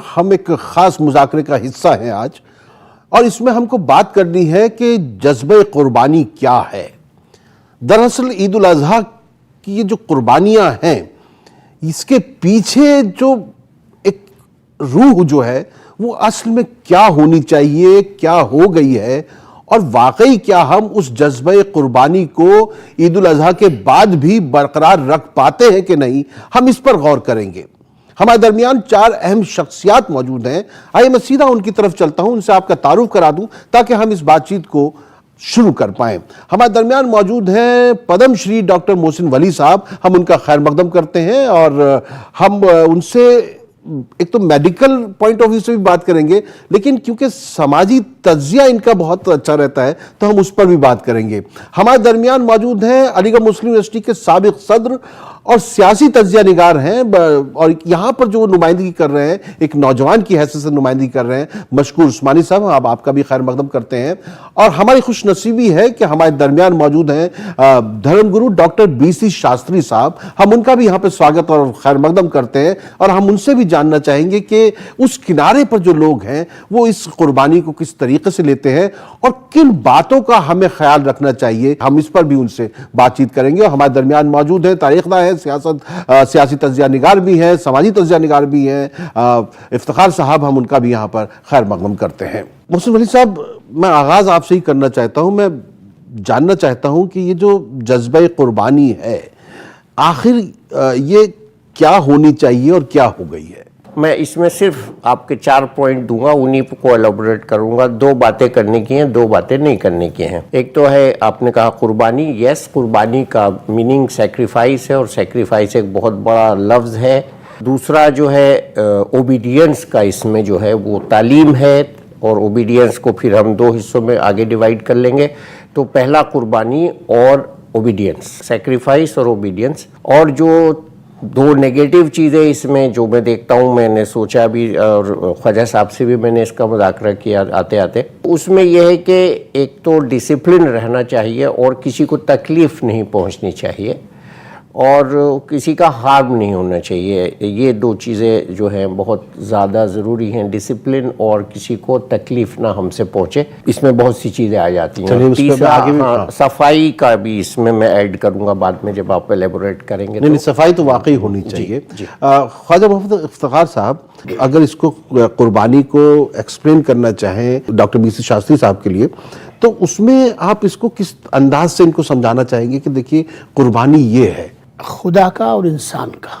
ہم ایک خاص مذاکرے کا حصہ ہیں آج، اور اس میں ہم کو بات کرنی ہے کہ جذبہ قربانی کیا ہے۔ دراصل عید الاضحیٰ کی یہ جو قربانیاں ہیں، اس کے پیچھے جو ایک روح جو ہے وہ اصل میں کیا ہونی چاہیے، کیا ہو گئی ہے، اور واقعی کیا ہم اس جذبہ قربانی کو عید الاضحیٰ کے بعد بھی برقرار رکھ پاتے ہیں کہ نہیں، ہم اس پر غور کریں گے۔ ہمارے درمیان 4 اہم شخصیات موجود ہیں، آئیے میں سیدھا ان کی طرف چلتا ہوں، ان سے آپ کا تعارف کرا دوں تاکہ ہم اس بات چیت کو شروع کر پائیں۔ ہمارے درمیان موجود ہیں پدم شری ڈاکٹر محسن ولی صاحب، ہم ان کا خیر مقدم کرتے ہیں، اور ہم ان سے ایک تو میڈیکل پوائنٹ آف ویو سے بھی بات کریں گے، لیکن کیونکہ سماجی تجزیہ ان کا بہت اچھا رہتا ہے تو ہم اس پر بھی بات کریں گے۔ ہمارے درمیان موجود ہیں علی گڑھ مسلم یونیورسٹی کے سابق صدر اور سیاسی تجزیہ نگار ہیں، اور یہاں پر جو نمائندگی کر رہے ہیں ایک نوجوان کی حیثیت سے نمائندگی کر رہے ہیں مشکور عثمانی صاحب، آپ کا بھی خیر مقدم کرتے ہیں۔ اور ہماری خوش نصیبی ہے کہ ہمارے درمیان موجود ہیں دھرم گرو ڈاکٹر BC شاستری صاحب، ہم ان کا بھی یہاں پہ سواگت اور خیر مقدم کرتے ہیں، اور ہم ان سے بھی جاننا چاہیں گے کہ اس کنارے پر جو لوگ ہیں وہ اس قربانی کو کس طریقے سے لیتے ہیں اور کن باتوں کا ہمیں خیال رکھنا چاہیے، ہم اس پر بھی ان سے بات چیت کریں گے۔ اور ہمارے درمیان موجود ہیں تاریخ داں ہیں، سیاسی تجزیہ نگار بھی ہیں، سماجی تجزیہ نگار بھی ہیں، افتخار صاحب، ہم ان کا بھی یہاں پر خیر مقدم کرتے ہیں۔ محسن ولی صاحب، میں آغاز آپ سے ہی کرنا چاہتا ہوں، میں جاننا چاہتا ہوں کہ یہ جو جذبہ قربانی ہے آخر یہ کیا ہونی چاہیے اور کیا ہو گئی ہے؟ میں اس میں صرف آپ کے 4 پوائنٹ دوں گا، انہی کو ایلابوریٹ کروں گا۔ 2 باتیں کرنے کی ہیں، 2 باتیں نہیں کرنے کی ہیں۔ ایک تو ہے آپ نے کہا قربانی، یس، قربانی کا میننگ سیکریفائس ہے، اور سیکریفائس ایک بہت بڑا لفظ ہے۔ دوسرا جو ہے اوبیڈینس کا اس میں جو ہے وہ تعلیم ہے، اور اوبیڈینس کو پھر ہم 2 حصوں میں آگے ڈیوائیڈ کر لیں گے۔ تو پہلا قربانی اور اوبیڈینس، سیکریفائس اور اوبیڈینس۔ اور جو 2 نیگیٹو چیزیں اس میں جو میں دیکھتا ہوں، میں نے سوچا بھی اور خواجہ صاحب سے بھی میں نے اس کا مذاکرہ کیا آتے آتے، اس میں یہ ہے کہ ایک تو ڈسپلن رہنا چاہیے، اور کسی کو تکلیف نہیں پہنچنی چاہیے، اور کسی کا ہارم نہیں ہونا چاہیے۔ یہ 2 چیزیں جو ہیں بہت زیادہ ضروری ہیں، ڈسپلن اور کسی کو تکلیف نہ ہم سے پہنچے۔ اس میں بہت سی چیزیں آ جاتی ہیں۔ تیسرا صفائی کا بھی اس میں ایڈ کروں گا بعد میں جب آپ ایلیبوریٹ کریں گے۔ نہیں، صفائی تو واقعی ہونی چاہیے۔ خواجہ محمد افتخار صاحب، اگر اس کو قربانی کو ایکسپلین کرنا چاہیں ڈاکٹر BC شاستری صاحب کے لیے، تو اس میں آپ اس کو کس انداز سے ان کو سمجھانا چاہیں گے کہ دیکھیے قربانی یہ ہے؟ خدا کا اور انسان کا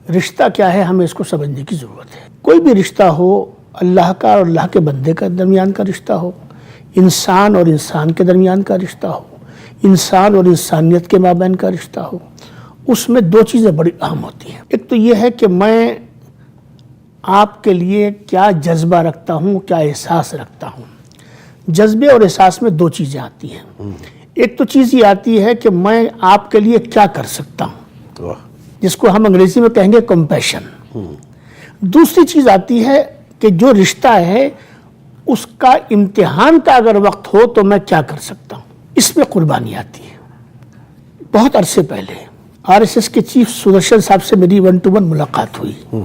رشتہ کیا ہے، ہمیں اس کو سمجھنے کی ضرورت ہے۔ کوئی بھی رشتہ ہو، اللہ کا اور اللہ کے بندے کا درمیان کا رشتہ ہو، انسان اور انسان کے درمیان کا رشتہ ہو، انسان اور انسانیت کے مابین کا رشتہ ہو، اس میں 2 چیزیں بڑی اہم ہوتی ہیں۔ ایک تو یہ ہے کہ میں آپ کے لیے کیا جذبہ رکھتا ہوں، کیا احساس رکھتا ہوں۔ جذبے اور احساس میں 2 چیزیں آتی ہیں۔ ایک تو چیز یہ آتی ہے کہ میں آپ کے لیے کیا کر سکتا ہوں، جس کو ہم انگریزی میں کہیں گے کمپیشن۔ دوسری چیز آتی ہے کہ جو رشتہ ہے اس کا امتحان کا اگر وقت ہو تو میں کیا کر سکتا ہوں، اس میں قربانی آتی ہے۔ بہت عرصے پہلے RSS کے چیف سدرشن صاحب سے میری 1 to 1 ملاقات ہوئی۔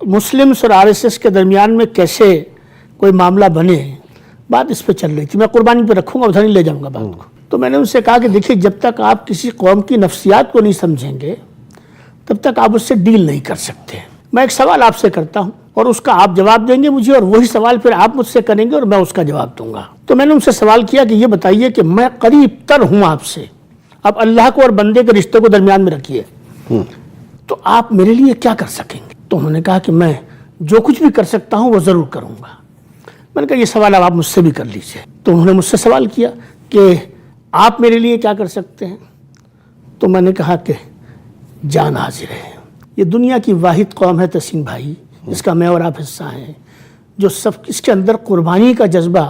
مسلمز اور RSS کے درمیان میں کیسے کوئی معاملہ بنے، بات اس پہ چل رہی تھی۔ میں قربانی پہ رکھوں گا، ادھر نہیں لے جاؤں گا بات کو۔ تو میں نے ان سے کہا کہ دیکھیے، جب تک آپ کسی قوم کی نفسیات کو نہیں سمجھیں گے تب تک آپ اس سے ڈیل نہیں کر سکتے۔ میں ایک سوال آپ سے کرتا ہوں، اور اس کا آپ جواب دیں گے مجھے، اور وہی سوال پھر آپ مجھ سے کریں گے اور میں اس کا جواب دوں گا۔ تو میں نے ان سے سوال کیا کہ یہ بتائیے کہ میں قریب تر ہوں آپ سے، اب اللہ کو اور بندے کے رشتے کو درمیان میں رکھیے، تو آپ میرے لیے کیا کر سکیں گے؟ تو انہوں نے کہا کہ میں جو کچھ بھی کر سکتا ہوں وہ ضرور کروں گا۔ میں نے کہا یہ سوال اب آپ مجھ سے بھی کر لیجیے۔ تو انہوں نے مجھ سے سوال کیا کہ آپ میرے لیے کیا کر سکتے ہیں؟ تو میں نے کہا کہ جان حاضر ہے۔ یہ دنیا کی واحد قوم ہے تسیم بھائی، جس کا میں اور آپ حصہ ہیں، جو سب اس کے اندر قربانی کا جذبہ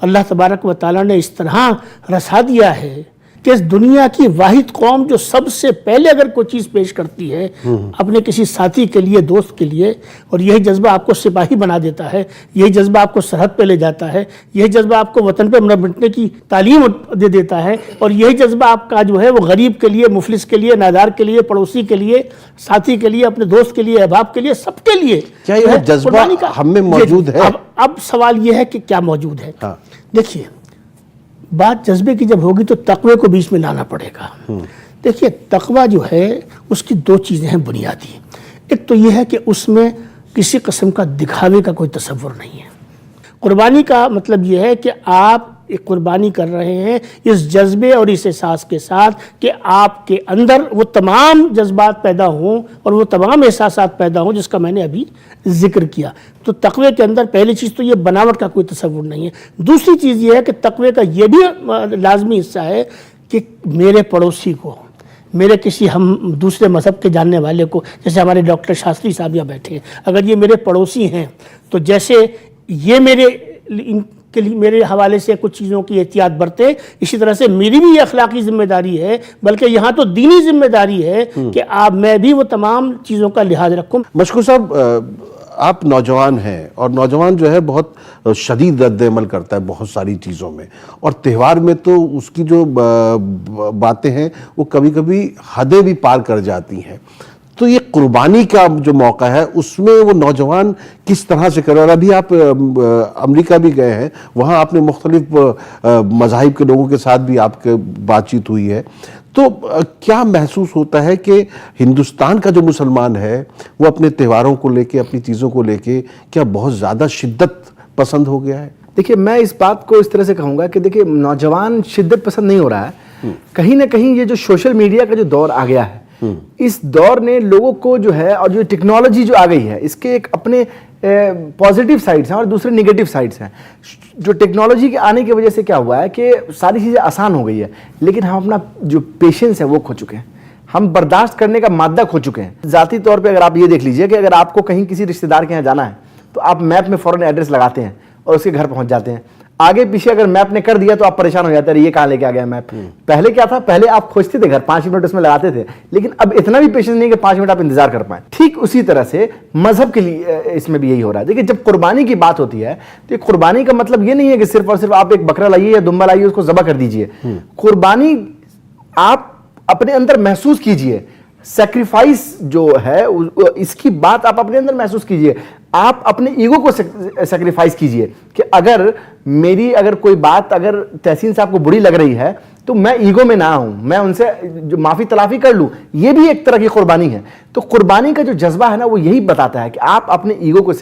اللہ تبارک و تعالیٰ نے اس طرح رسا دیا ہے کہ اس دنیا کی واحد قوم جو سب سے پہلے اگر کوئی چیز پیش کرتی ہے اپنے کسی ساتھی کے لیے، دوست کے لیے، اور یہی جذبہ آپ کو سپاہی بنا دیتا ہے، یہی جذبہ آپ کو سرحد پہ لے جاتا ہے، یہی جذبہ آپ کو وطن پہ مٹنے کی تعلیم دے دیتا ہے، اور یہی جذبہ آپ کا جو ہے وہ غریب کے لیے، مفلس کے لیے، نادار کے لیے، پڑوسی کے لیے، ساتھی کے لیے، اپنے دوست کے لیے، احباب کے لیے، سب کے لیے کیا یہ جذبہ ہم میں موجود ہے؟ اب سوال یہ ہے کہ کیا موجود ہے؟ دیکھیے، بات جذبے کی جب ہوگی تو تقوی کو بیچ میں لانا پڑے گا۔ دیکھیے، تقوی جو ہے اس کی دو چیزیں ہیں بنیادی۔ ایک تو یہ ہے کہ اس میں کسی قسم کا دکھاوے کا کوئی تصور نہیں ہے۔ قربانی کا مطلب یہ ہے کہ آپ ایک قربانی کر رہے ہیں اس جذبے اور اس احساس کے ساتھ کہ آپ کے اندر وہ تمام جذبات پیدا ہوں اور وہ تمام احساسات پیدا ہوں جس کا میں نے ابھی ذکر کیا۔ تو تقوی کے اندر پہلی چیز تو یہ بناوٹ کا کوئی تصور نہیں ہے۔ دوسری چیز یہ ہے کہ تقوی کا یہ بھی لازمی حصہ ہے کہ میرے پڑوسی کو، میرے کسی ہم دوسرے مذہب کے جاننے والے کو، جیسے ہمارے ڈاکٹر شاستری صاحب یہاں بیٹھے ہیں، اگر یہ میرے پڑوسی ہیں تو جیسے یہ میرے حوالے سے کچھ چیزوں کی احتیاط برتے، اسی طرح سے میری بھی یہ اخلاقی ذمہ داری ہے، بلکہ یہاں تو دینی ذمہ داری ہے کہ میں بھی وہ تمام چیزوں کا لحاظ رکھوں۔ مشکور صاحب، آپ نوجوان ہیں اور نوجوان جو ہے بہت شدید رد عمل کرتا ہے بہت ساری چیزوں میں، اور تہوار میں تو اس کی جو باتیں ہیں وہ کبھی کبھی حدیں بھی پار کر جاتی ہیں۔ تو یہ قربانی کا جو موقع ہے اس میں وہ نوجوان کس طرح سے کرے؟ اور ابھی آپ امریکہ بھی گئے ہیں، وہاں آپ نے مختلف مذاہب کے لوگوں کے ساتھ بھی آپ کے بات چیت ہوئی ہے، تو کیا محسوس ہوتا ہے کہ ہندوستان کا جو مسلمان ہے وہ اپنے تہواروں کو لے کے، اپنی چیزوں کو لے کے کیا بہت زیادہ شدت پسند ہو گیا ہے؟ دیکھیے، میں اس بات کو اس طرح سے کہوں گا کہ دیکھیے، نوجوان شدت پسند نہیں ہو رہا ہے، کہیں نہ کہیں یہ جو سوشل میڈیا کا جو دور آ گیا ہے، اس دور نے لوگوں کو جو ہے، اور جو ٹیکنالوجی جو آ گئی ہے، اس کے ایک اپنے پازیٹیو سائڈز ہیں اور دوسرے نیگیٹو سائڈز ہیں۔ جو ٹیکنالوجی کے آنے کی وجہ سے کیا ہوا ہے کہ ساری چیزیں آسان ہو گئی ہے، لیکن ہم اپنا جو پیشنس ہے وہ کھو چکے ہیں، ہم برداشت کرنے کا مادہ کھو چکے ہیں۔ ذاتی طور پہ اگر آپ یہ دیکھ لیجئے کہ اگر آپ کو کہیں کسی رشتہ دار کے یہاں جانا ہے تو آپ میپ میں فوراً ایڈریس لگاتے ہیں اور اس کے گھر پہنچ جاتے ہیں۔ آگے پیچھے اگر میپ نے کر دیا تو آپ پریشان ہو جاتے ہیں، یہ کہاں لے کے آ گیا میپ۔ پہلے کیا تھا؟ پہلے آپ کھوجتے تھے گھر، 5 منٹ اس میں لگاتے تھے، لیکن اب اتنا بھی پیشنس نہیں کہ 5 منٹ آپ انتظار کر پائیں۔ ٹھیک اسی طرح سے مذہب کے لیے اس میں بھی یہی ہو رہا ہے۔ دیکھیں، جب قربانی کی بات ہوتی ہے تو قربانی کا مطلب یہ نہیں ہے کہ صرف اور صرف آپ ایک بکرا لائیے یا دمبا لائیے، اس کو ذبح کر دیجئے۔ قربانی آپ اپنے اندر محسوس کیجئے، سیکریفائس جو ہے اس کی بات آپ اپنے اندر محسوس کیجئے، آپ اپنے ایگو کو سیکریفائس کیجئے کہ اگر کوئی بات اگر تحسین صاحب کو بری لگ رہی ہے تو میں ایگو میں نہ ہوں، میں ان سے جو معافی تلافی کر لوں، یہ بھی ایک طرح کی قربانی ہے۔ تو قربانی کا جو جذبہ ہے نا، وہ یہی بتاتا ہے کہ آپ اپنے ایگو کو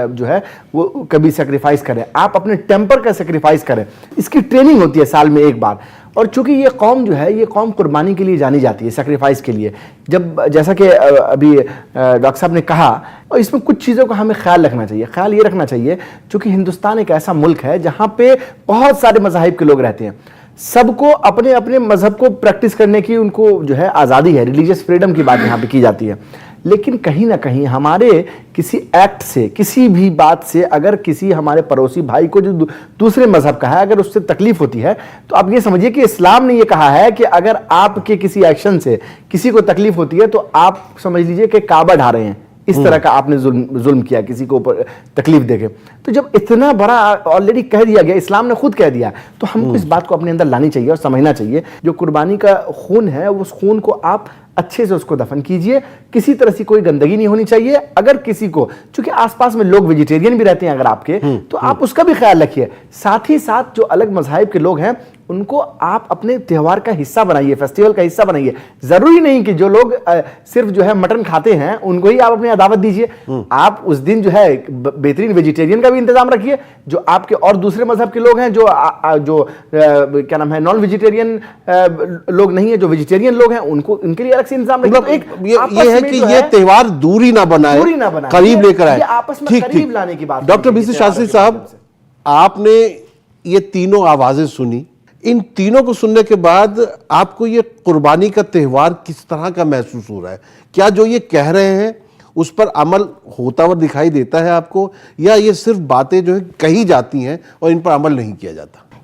جو ہے وہ کبھی سیکریفائس کریں، آپ اپنے ٹیمپر کا سیکریفائس کریں۔ اس کی ٹریننگ ہوتی ہے سال میں ایک بار، اور چونکہ یہ قوم جو ہے، یہ قوم قربانی کے لیے جانی جاتی ہے، سیکریفائس کے لیے۔ جیسا کہ ابھی ڈاکٹر صاحب نے کہا، اور اس میں کچھ چیزوں کا ہمیں خیال رکھنا چاہیے۔ خیال یہ رکھنا چاہیے چونکہ ہندوستان ایک ایسا ملک ہے جہاں پہ بہت سارے مذاہب کے لوگ رہتے ہیں، سب کو اپنے اپنے مذہب کو پریکٹس کرنے کی ان کو جو ہے آزادی ہے، ریلیجیس فریڈم کی بات یہاں پہ کی جاتی ہے۔ لیکن کہیں نہ کہیں ہمارے کسی ایکٹ سے، کسی بھی بات سے، اگر کسی ہمارے پڑوسی بھائی کو جو دوسرے مذہب کا ہے اگر اس سے تکلیف ہوتی ہے، تو آپ یہ سمجھیے کہ اسلام نے یہ کہا ہے کہ اگر آپ کے کسی ایکشن سے کسی کو تکلیف ہوتی ہے تو آپ سمجھ لیجئے کہ کعبہ ڈھا رہے ہیں، اس طرح کا آپ نے ظلم کیا کسی کو تکلیف دے کے۔ تو جب اتنا بڑا آلریڈی کہہ دیا گیا، اسلام نے خود کہہ دیا، تو ہم کو اس بات کو اپنے اندر لانی چاہیے اور سمجھنا چاہیے جو قربانی کا خون ہے، اس خون کو آپ اچھے سے اس کو دفن کیجئے، کسی طرح سے کوئی گندگی نہیں ہونی چاہیے۔ اگر کسی کو، چونکہ آس پاس میں لوگ ویجیٹیرین بھی رہتے ہیں اگر آپ کے، تو آپ اس کا بھی خیال رکھیے۔ ساتھ ہی ساتھ جو الگ مذاہب کے لوگ ہیں ان کو آپ اپنے تہوار کا حصہ بنائیے، فیسٹیول کا حصہ بنائیے۔ ضروری نہیں کہ جو لوگ صرف جو ہے مٹن کھاتے ہیں ان کو ہی آپ اپنی دعوت دیجئے، آپ اس دن جو ہے بہترین ویجیٹیرین کا بھی انتظام رکھیے۔ جو آپ کے اور دوسرے مذہب کے لوگ ہیں، جو کیا نام ہے نان ویجیٹیرین لوگ نہیں ہیں، جو ویجیٹیرین لوگ ہیں، ان کے لیے الگ سے انتظام رکھیے۔ یہ ہے کہ یہ تہوار دوری نہ بنائے، قریب لے کر آئے، آپس میں قریب لانے کی بات۔ ڈاکٹر بی سی شاستری صاحب، آپ نے یہ تینوں آوازیں سنی، ان تینوں کو سننے کے بعد آپ کو یہ قربانی کا تہوار کس طرح کا محسوس ہو رہا ہے؟ کیا جو یہ کہہ رہے ہیں اس پر عمل ہوتا ہوا دکھائی دیتا ہے آپ کو، یا یہ صرف باتیں جو ہے کہی جاتی ہیں اور ان پر عمل نہیں کیا جاتا؟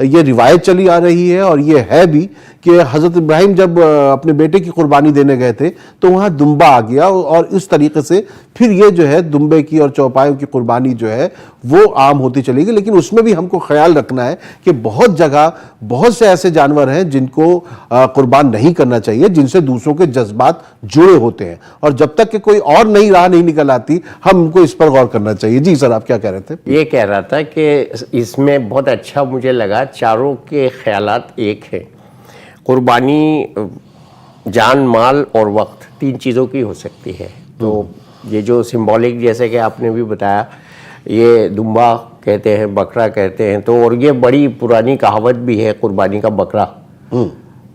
یہ روایت چلی آ رہی ہے اور یہ ہے بھی کہ حضرت ابراہیم جب اپنے بیٹے کی قربانی دینے گئے تھے تو وہاں دمبا آ گیا اور اس طریقے سے پھر یہ جو ہے دمبے کی اور چوپایوں کی قربانی جو ہے وہ عام ہوتی چلی گئی. لیکن اس میں بھی ہم کو خیال رکھنا ہے کہ بہت جگہ بہت سے ایسے جانور ہیں جن کو قربان نہیں کرنا چاہیے، جن سے دوسروں کے جذبات جڑے ہوتے ہیں، اور جب تک کہ کوئی اور نئی راہ نہیں نکل آتی ہم کو اس پر غور کرنا چاہیے. جی سر، آپ کیا کہہ رہے تھے؟ یہ کہہ رہا تھا کہ اس میں بہت اچھا مجھے لگا، چاروں کے خیالات ایک ہیں. قربانی جان، مال اور وقت، تین چیزوں کی ہو سکتی ہے. تو یہ جو سمبولک، جیسے کہ آپ نے بھی بتایا، یہ دمبا کہتے ہیں، بکرا کہتے ہیں، تو اور یہ بڑی پرانی کہاوت بھی ہے قربانی کا بکرا،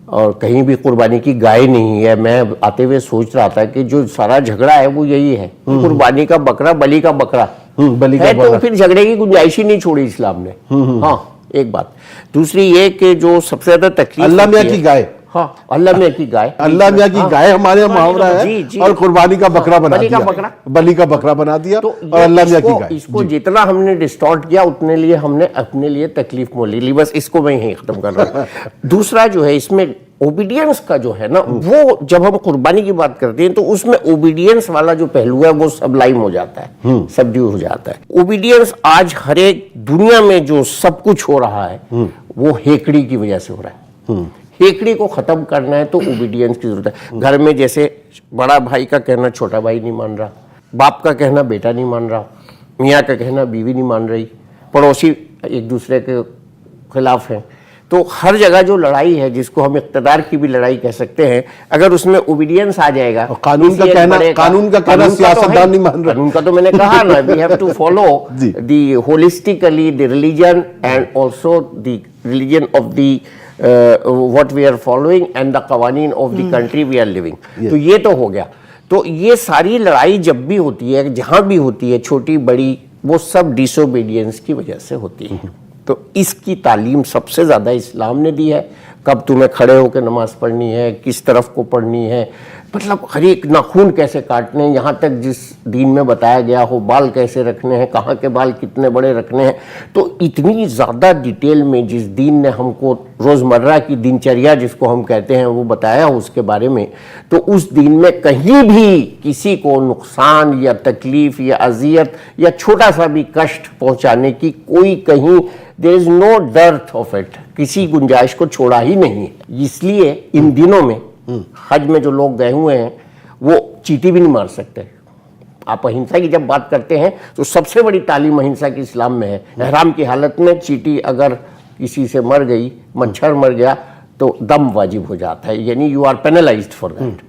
اور کہیں بھی قربانی کی گائے نہیں ہے. میں آتے ہوئے سوچ رہا تھا کہ جو سارا جھگڑا ہے وہ یہی ہے، قربانی کا بکرا، بلی کا بکرا ہے، تو پھر جھگڑے کی گنجائش ہی نہیں چھوڑی اسلام نے. ہاں، ایک بات. دوسری یہ کہ جو سب سے زیادہ تکلیف، اللہ میاں کی گائے، ہاں، اللہ میاں کی گائے، اللہ میاں کی گائے ہمارے یہاں محاورہ ہے، اور قربانی کا بکرا بنا بلی دیا، کا بکرا، بلی کا بکرا بنا دیا، تو اور اللہ میاں کی گائے. اس کو جتنا ہم نے ڈسٹارٹ کیا اتنے لیے ہم نے اپنے لیے تکلیف مول لی. بس اس کو میں یہیں ختم کر رہا ہوں. دوسرا جو ہے اس میں اوبیڈینس کا جو ہے نا، وہ جب ہم قربانی کی بات کرتے ہیں تو اس میں اوبیڈینس والا جو پہلو ہے وہ سبلائم ہو جاتا ہے، سبڈیو ہو جاتا ہے. اوبیڈینس آج ہر ایک دنیا میں جو سب کچھ ہو رہا ہے وہ ہیکڑی کی وجہ سے ہو رہا ہے. ہیکڑی کو ختم کرنا ہے تو اوبیڈینس کی ضرورت ہے. گھر میں جیسے بڑا بھائی کا کہنا چھوٹا بھائی نہیں مان رہا، باپ کا کہنا بیٹا نہیں مان رہا، میاں کا کہنا بیوی نہیں مان رہی، پڑوسی ایک دوسرے کے خلاف ہیں. تو ہر جگہ جو لڑائی ہے، جس کو ہم اقتدار کی بھی لڑائی کہہ سکتے ہیں، اگر اس میں اوبیڈینس آ جائے گا، قانون کا کہنا سیاستدان نہیں مان رہا. قانون کا تو میں نے کہا نا، we have to follow the holistically the religion and also the religion of the what we are following and the قوانین of the country we are living. تو یہ تو ہو گیا. تو یہ ساری لڑائی جب بھی ہوتی ہے، جہاں بھی ہوتی ہے، چھوٹی بڑی، وہ سب ڈس اوبیڈینس کی وجہ سے ہوتی ہے. تو اس کی تعلیم سب سے زیادہ اسلام نے دی ہے. کب تمہیں کھڑے ہو کے نماز پڑھنی ہے، کس طرف کو پڑھنی ہے، مطلب ہر ایک ناخون کیسے کاٹنے ہیں، یہاں تک جس دین میں بتایا گیا ہو بال کیسے رکھنے ہیں، کہاں کے بال کتنے بڑے رکھنے ہیں. تو اتنی زیادہ ڈیٹیل میں جس دین نے ہم کو روزمرہ کی دنچریا جس کو ہم کہتے ہیں وہ بتایا ہو اس کے بارے میں، تو اس دین میں کہیں بھی کسی کو نقصان یا تکلیف یا اذیت یا چھوٹا سا بھی کشٹ پہنچانے کی کوئی کہیں there is no dearth of it، کسی گنجائش کو چھوڑا ہی نہیں ہے. اس لیے ان دنوں میں حج میں جو لوگ گئے ہوئے ہیں وہ چیٹی بھی نہیں مار سکتے. آپ اہنسا کی جب بات کرتے ہیں تو سب سے بڑی تعلیم اہنسا کی اسلام میں ہے. احرام کی حالت میں چیٹی اگر کسی سے مر گئی، مچھر مر گیا، تو دم واجب ہو جاتا ہے، یعنی you are penalised for that.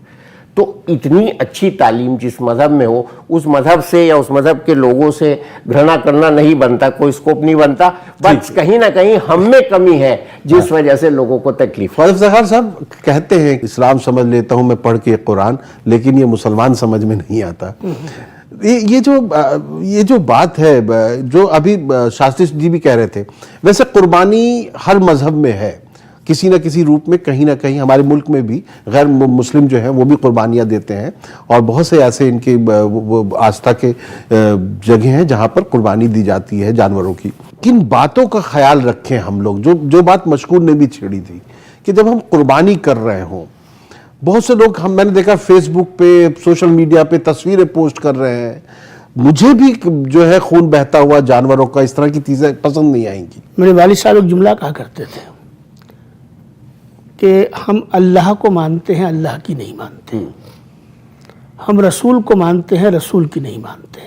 تو اتنی اچھی تعلیم جس مذہب میں ہو، اس مذہب سے یا اس مذہب کے لوگوں سے گھرنا کرنا نہیں بنتا، کوئی اسکوپ نہیں بنتا. بس کہیں نہ کہیں ہم میں کمی ہے جس وجہ سے لوگوں کو تکلیف. فاروق زغار صاحب کہتے ہیں اسلام سمجھ لیتا ہوں میں پڑھ کے قرآن، لیکن یہ مسلمان سمجھ میں نہیں آتا. یہ جو بات ہے جو ابھی شاستری جی بھی کہہ رہے تھے، ویسے قربانی ہر مذہب میں ہے کسی نہ کسی روپ میں. کہیں نہ کہیں ہمارے ملک میں بھی غیر مسلم جو ہیں وہ بھی قربانیاں دیتے ہیں، اور بہت سے ایسے ان کے آستھا کے جگہ ہیں جہاں پر قربانی دی جاتی ہے جانوروں کی. کن باتوں کا خیال رکھیں ہم لوگ؟ جو بات مشکور نے بھی چھیڑی تھی کہ جب ہم قربانی کر رہے ہوں، بہت سے لوگ میں نے دیکھا فیس بک پہ، سوشل میڈیا پہ تصویریں پوسٹ کر رہے ہیں. مجھے بھی جو ہے خون بہتا ہوا جانوروں کا، اس طرح کی چیزیں پسند نہیں آئیں گی. میرے والد صاحب ایک جملہ کہا کرتے تھے کہ ہم اللہ کو مانتے ہیں، اللہ کی نہیں مانتے. ہم رسول کو مانتے ہیں، رسول کی نہیں مانتے.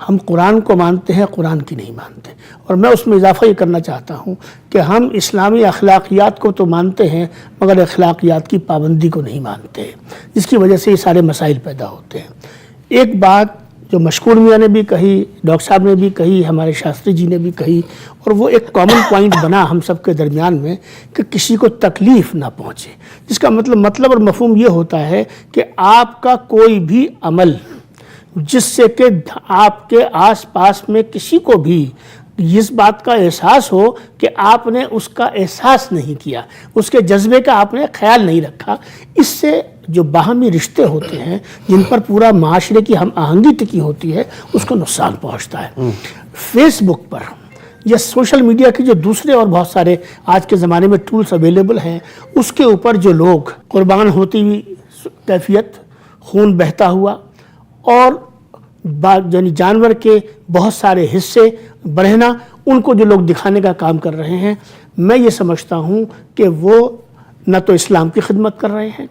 ہم قرآن کو مانتے ہیں، قرآن کی نہیں مانتے. اور میں اس میں اضافہ یہ کرنا چاہتا ہوں کہ ہم اسلامی اخلاقیات کو تو مانتے ہیں مگر اخلاقیات کی پابندی کو نہیں مانتے، جس کی وجہ سے یہ سارے مسائل پیدا ہوتے ہیں. ایک بات جو مشکور میاں نے بھی کہی، ڈاکٹر صاحب نے بھی کہی، ہمارے شاستری جی نے بھی کہی، اور وہ ایک کامن پوائنٹ بنا ہم سب کے درمیان میں کہ کسی کو تکلیف نہ پہنچے. جس کا مطلب اور مفہوم یہ ہوتا ہے کہ آپ کا کوئی بھی عمل جس سے کہ آپ کے آس پاس میں کسی کو بھی اس بات کا احساس ہو کہ آپ نے اس کا احساس نہیں کیا، اس کے جذبے کا آپ نے خیال نہیں رکھا، اس سے جو باہمی رشتے ہوتے ہیں جن پر پورا معاشرے کی ہم آہنگی ٹکی ہوتی ہے اس کو نقصان پہنچتا ہے. فیس بک پر یا سوشل میڈیا کے جو دوسرے اور بہت سارے آج کے زمانے میں ٹولز اویلیبل ہیں، اس کے اوپر جو لوگ قربان ہوتی ہوئی کیفیت، خون بہتا ہوا اور یعنی جانور کے بہت سارے حصے بڑھنا، ان کو جو لوگ دکھانے کا کام کر رہے ہیں، میں یہ سمجھتا ہوں کہ وہ نہ تو اسلام کی خدمت کر رہے ہیں،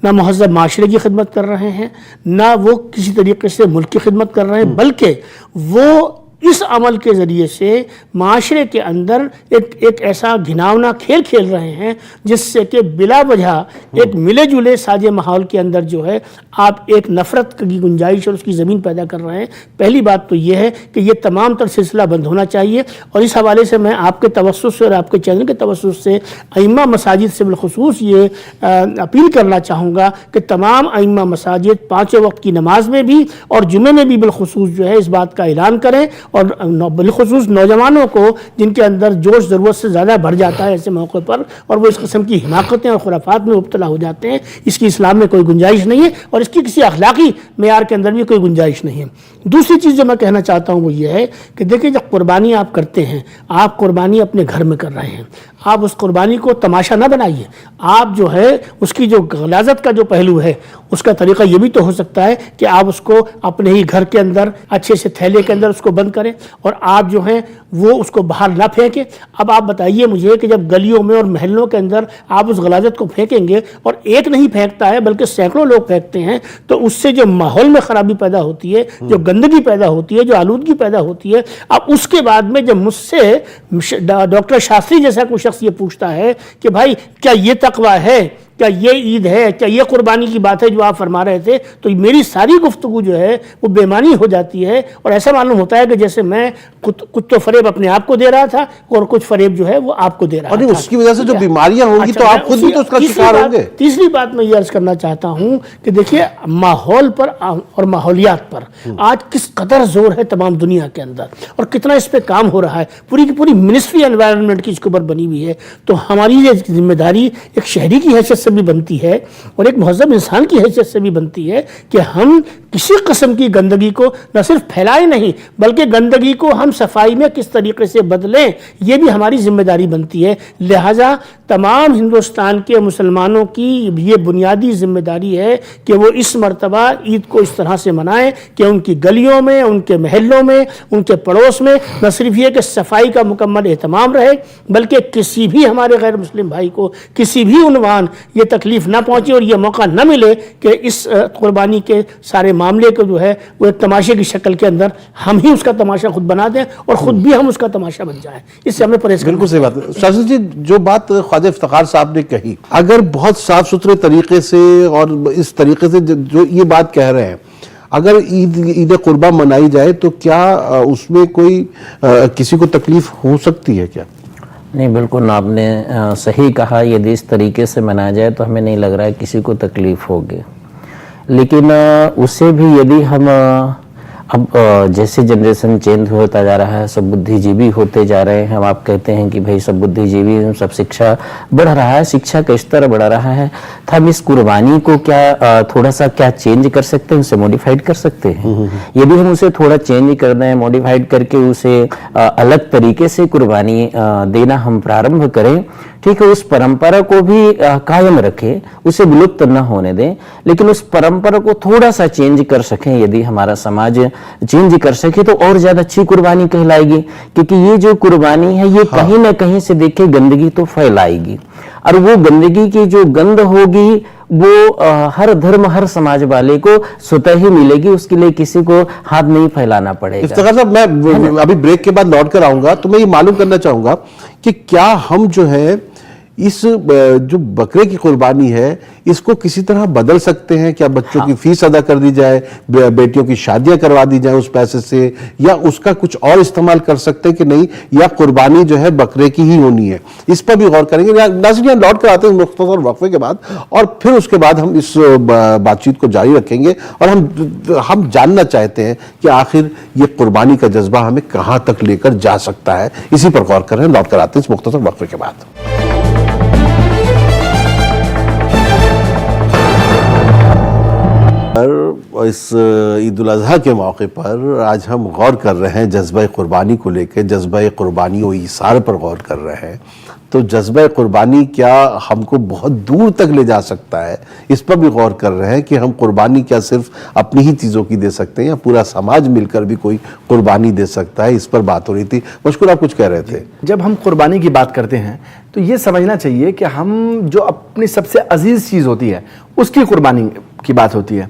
نہ مہذب معاشرے کی خدمت کر رہے ہیں، نہ وہ کسی طریقے سے ملک کی خدمت کر رہے ہیں، بلکہ وہ اس عمل کے ذریعے سے معاشرے کے اندر ایک ایسا گھناؤنا کھیل کھیل رہے ہیں جس سے کہ بلا وجہ ایک ملے جلے ساز ماحول کے اندر جو ہے آپ ایک نفرت کی گنجائش اور اس کی زمین پیدا کر رہے ہیں۔ پہلی بات تو یہ ہے کہ یہ تمام تر سلسلہ بند ہونا چاہیے، اور اس حوالے سے میں آپ کے توسط سے اور آپ کے چینل کے توسط سے ائمہ مساجد سے بالخصوص یہ اپیل کرنا چاہوں گا کہ تمام ائمہ مساجد 5 وقت کی نماز میں بھی اور جمعے میں بھی بالخصوص جو ہے اس بات کا اعلان کریں، اور بالخصوص نوجوانوں کو جن کے اندر جوش ضرورت سے زیادہ بڑھ جاتا ہے ایسے موقع پر، اور وہ اس قسم کی حماقتیں اور خرافات میں مبتلا ہو جاتے ہیں، اس کی اسلام میں کوئی گنجائش نہیں ہے، اور اس کی کسی اخلاقی معیار کے اندر بھی کوئی گنجائش نہیں ہے۔ دوسری چیز جو میں کہنا چاہتا ہوں وہ یہ ہے کہ دیکھیں، جب قربانی آپ کرتے ہیں، آپ قربانی اپنے گھر میں کر رہے ہیں، آپ اس قربانی کو تماشا نہ بنائیے، آپ جو ہے اس کی جو غلاظت کا جو پہلو ہے اس کا طریقہ یہ بھی تو ہو سکتا ہے کہ آپ اس کو اپنے ہی گھر کے اندر اچھے سے تھیلے کے اندر اس کو بند کریں، اور آپ جو ہیں وہ اس کو باہر نہ پھینکیں۔ اب آپ بتائیے مجھے کہ جب گلیوں میں اور محلوں کے اندر آپ اس غلاظت کو پھینکیں گے، اور ایک نہیں پھینکتا ہے بلکہ سینکڑوں لوگ پھینکتے ہیں، تو اس سے جو ماحول میں خرابی پیدا ہوتی ہے، جو گندگی پیدا ہوتی ہے، جو آلودگی پیدا ہوتی ہے، اب اس کے بعد میں جب مجھ سے ڈاکٹر شاستری جیسا کوئی شخص یہ پوچھتا ہے کہ بھائی کیا یہ تقویٰ ہے، کیا یہ عید ہے، کیا یہ قربانی کی بات ہے جو آپ فرما رہے تھے، تو میری ساری گفتگو جو ہے وہ بے معنی ہو جاتی ہے، اور ایسا معلوم ہوتا ہے کہ جیسے میں کچھ تو فریب اپنے آپ کو دے رہا تھا اور کچھ فریب جو ہے وہ آپ کو دے رہا تھا، اور اس کی وجہ سے جو بیماریاں ہوں گی تو آپ خود بھی تو اس کا شکار ہوں گے۔ تیسری بات میں یہ عرض کرنا چاہتا ہوں کہ دیکھیے، ماحول پر اور ماحولیات پر آج کس قدر زور ہے تمام دنیا کے اندر، اور کتنا اس پہ کام ہو رہا ہے، پوری کی پوری منسٹری انوائرنمنٹ کی اس کے اوپر بنی ہوئی ہے، تو ہماری یہ ذمہ داری ایک شہری کی حیثیت سے بھی بنتی ہے اور ایک مہذب انسان کی حیثیت سے بھی بنتی ہے کہ ہم کسی قسم کی گندگی کو نہ صرف پھیلائیں نہیں، بلکہ گندگی کو ہم صفائی میں کس طریقے سے بدلیں، یہ بھی ہماری ذمہ داری بنتی ہے۔ لہٰذا تمام ہندوستان کے مسلمانوں کی یہ بنیادی ذمہ داری ہے کہ وہ اس مرتبہ عید کو اس طرح سے منائیں کہ ان کی گلیوں میں، ان کے محلوں میں، ان کے پڑوس میں نہ صرف یہ کہ صفائی کا مکمل اہتمام رہے، بلکہ کسی بھی ہمارے غیر مسلم بھائی کو کسی بھی عنوان یہ تکلیف نہ پہنچے اور یہ موقع نہ ملے کہ اس قربانی کے سارے معاملے کو جو ہے وہ ایک تماشے کی شکل کے اندر ہم ہی اس کا تماشا خود بنا دیں اور خود بھی ہم اس کا تماشا بن جائیں۔ اس سے ہمیں پرہیز کرنا بالکل صحیح بات ہے۔ شاہ جی، جو بات خواجہ افتخار صاحب نے کہی، اگر بہت صاف ستھرے طریقے سے اور اس طریقے سے جو یہ بات کہہ رہے ہیں، اگر عید قربہ منائی جائے تو کیا اس میں کوئی کسی کو تکلیف ہو سکتی ہے کیا؟ نہیں، بالکل آپ نے صحیح کہا، یدی اس طریقے سے منایا جائے تو ہمیں نہیں لگ رہا ہے کسی کو تکلیف ہوگی، لیکن اسے بھی یدی ہم اب جیسے جنریشن چینج ہوتا جا رہا ہے، سب بدھی جیوی ہوتے جا رہے ہیں، ہم آپ کہتے ہیں کہ بھائی سب بدھی جیوی، سب شکشا بڑھ رہا ہے، شکشا کا استر بڑھ رہا ہے، تو ہم اس قربانی کو کیا تھوڑا سا کیا چینج کر سکتے ہیں، اسے موڈیفائڈ کر سکتے ہیں۔ یدی ہم اسے تھوڑا چینج کر دیں، موڈیفائڈ کر کے اسے الگ طریقے سے قربانی دینا ہم پرارمبھ کریں، ٹھیک ہے، اس پرمپرا کو بھی قائم رکھیں، اسے ولپت نہ ہونے دیں، لیکن اس پرمپرا کو تھوڑا سا چینج کر سکیں، یدی ہمارا سماج چینج کر سکے تو اور زیادہ اچھی قربانی کہلائے گی، کیونکہ یہ جو قربانی ہے یہ کہیں نہ کہیں سے دیکھے گندگی تو پھیلائے گی، اور وہ گندگی کی جو گند ہوگی وہ ہر دھرم، ہر سماج والے کو سطح ہی ملے گی، اس کے لیے کسی کو ہاتھ نہیں پھیلانا پڑے گا۔ افتخار صاحب، میں ابھی بریک کے بعد لوٹ کر آؤں گا تو میں یہ معلوم کرنا چاہوں گا کہ کیا ہم جو ہے اس جو بکرے کی قربانی ہے اس کو کسی طرح بدل سکتے ہیں؟ کیا بچوں کی فیس ادا کر دی جائے، بیٹیوں کی شادیاں کروا دی جائیں اس پیسے سے، یا اس کا کچھ اور استعمال کر سکتے ہیں کہ نہیں، یا قربانی جو ہے بکرے کی ہی ہونی ہے؟ اس پر بھی غور کریں گے۔ ناظرین، لوٹ کر آتے ہیں مختصر وقفے کے بعد، اور پھر اس کے بعد ہم اس بات چیت کو جاری رکھیں گے، اور ہم جاننا چاہتے ہیں کہ آخر یہ قربانی کا جذبہ ہمیں کہاں تک لے کر جا سکتا ہے۔ اسی پر غور کر رہے ہیں، لوٹ کر آتے ہیں اس مختصر وقفے کے بعد۔ پر اس عید الاضحیٰ کے موقع پر آج ہم غور کر رہے ہیں جذبہ قربانی کو لے کے، جذبہ قربانی و ایثار پر غور کر رہے ہیں. تو جذبہ قربانی کیا ہم کو بہت دور تک لے جا سکتا ہے، اس پر بھی غور کر رہے ہیں کہ ہم قربانی کیا صرف اپنی ہی چیزوں کی دے سکتے ہیں یا پورا سماج مل کر بھی کوئی قربانی دے سکتا ہے. اس پر بات ہو رہی تھی. مشکور آپ کچھ کہہ رہے تھے. جب ہم قربانی کی بات کرتے ہیں تو یہ سمجھنا چاہیے کہ ہم جو اپنی سب سے عزیز چیز ہوتی ہے اس کی قربانی کی بات ہوتی ہے.